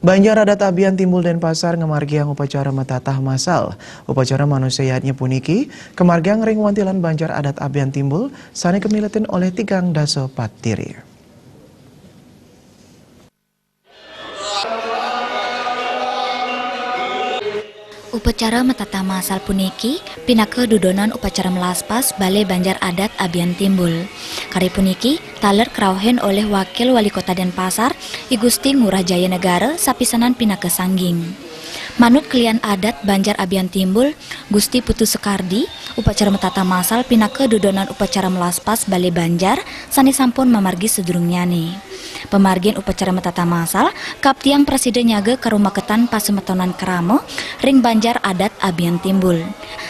Banjar adat abian timbul Denpasar ngemargiang upacara metatah masal. Upacara manusia yatnya puniki, kemargiang ring wantilan Banjar adat abian timbul, sane kemiletin oleh tigang daso patiri. Upacara metatah masal puniki pinake dudonan upacara melaspas Balai Banjar Adat Abian Timbul. Kari puniki taler krauhen oleh Wakil Wali Kota Denpasar I Gusti Ngurah Jaya Negara sapisanan pinake sangging. Manut kelian adat Banjar Abian Timbul, Gusti Putu Sekardi, upacara metatah masal pinake dudonan upacara melaspas Balai Banjar sani sampun memargi sedurungnyane. Pemargian upacara metatah masal Kaptiang Presiden Nyaga Karumaketan Pasemetonan Keramo ring Banjar Adat Abian Timbul.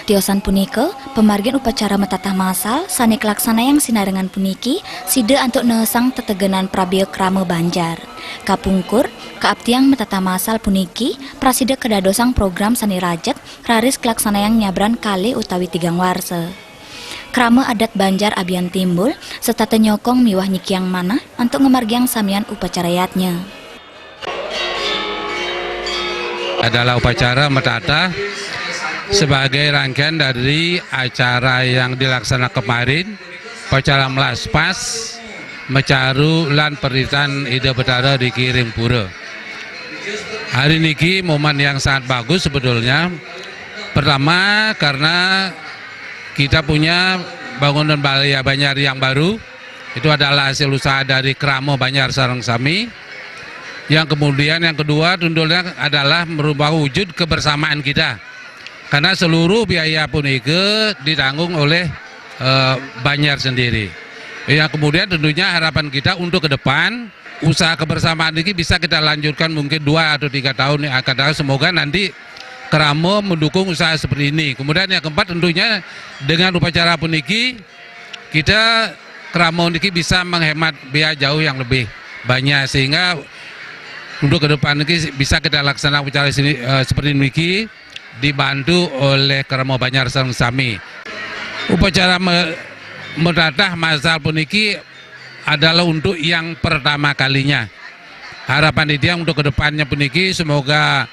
Tiosan punike pemargian upacara metatah masal sani kelaksana yang sinarengan puniki side antuk nesang tetegenan Prabio Kramo Banjar. Kapungkur Kaaptiang metatah masal puniki prasida kedadosang program sani rajek raris kelaksana yang nyabran kali utawi tigang warse. Krama adat Banjar Abian Timbul serta tenyokong miwah nyikiang mana untuk ngemargiang samian upacara yatnya. Adalah upacara metatah sebagai rangkaian dari acara yang dilaksanakan kemarin, upacara melaspas, mecaru lan peritan ide betara di Kiring Pura. Hari niki momen yang sangat bagus sebetulnya. Pertama karena kita punya bangunan Balai Banjar yang baru, itu adalah hasil usaha dari Kramo Banjar Sareng Sami. Yang kemudian yang kedua tentunya adalah merubah wujud kebersamaan kita. Karena seluruh biaya punike ditanggung oleh Banjar sendiri. Yang kemudian tentunya harapan kita untuk ke depan, usaha kebersamaan ini bisa kita lanjutkan mungkin 2 atau 3 tahun yang akan datang. Semoga nanti Kramo mendukung usaha seperti ini. Kemudian yang keempat tentunya dengan upacara puniki kita Kramo niki bisa menghemat biaya jauh yang lebih banyak sehingga untuk ke depan niki bisa kita laksanakan upacara seperti niki dibantu oleh Kramo Banjar Sareng Sami. Upacara metatah masal puniki adalah untuk yang pertama kalinya. Harapan dia untuk ke depannya puniki semoga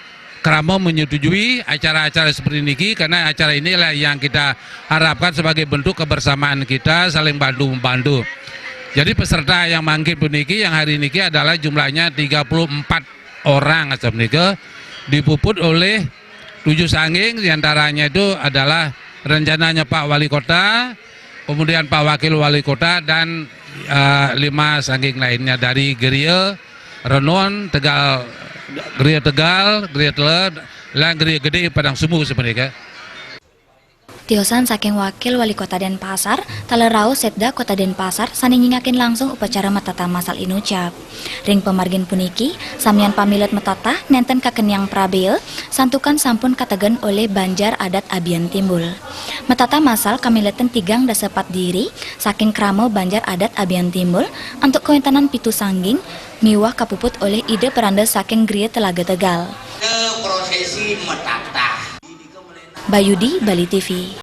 Kramo menyetujui acara-acara seperti ini karena acara inilah yang kita harapkan sebagai bentuk kebersamaan kita saling bantu-membantu. Jadi peserta yang mangkit puniki yang hari ini adalah jumlahnya 34 orang dipuput oleh 7 sangging, diantaranya itu adalah rencananya Pak Wali Kota, kemudian Pak Wakil Wali Kota dan 5 sangging lainnya dari Geria, Renon, Tegal, Geria Tegal, Geria Teled, dan Geria Gede Padang Sumbu sebenarnya. Tiosan saking Wakil Wali Kota Denpasar, talerau Setda Kota Denpasar sani nyingakin langsung upacara metatah masal inucap. Ring pemargin puniki, samian pamilet metatah nenten kakenyang prabeo, santukan sampun kategen oleh Banjar Adat Abian Timbul. Metatah masal kamileten tigang dasepat diri, saking Kramo Banjar Adat Abian Timbul, untuk kewentanan pitu sangging, miwah kapuput oleh ide peranda saking Gria Telaga Tegal. Prosesi metatah. Bayudi, Bali TV.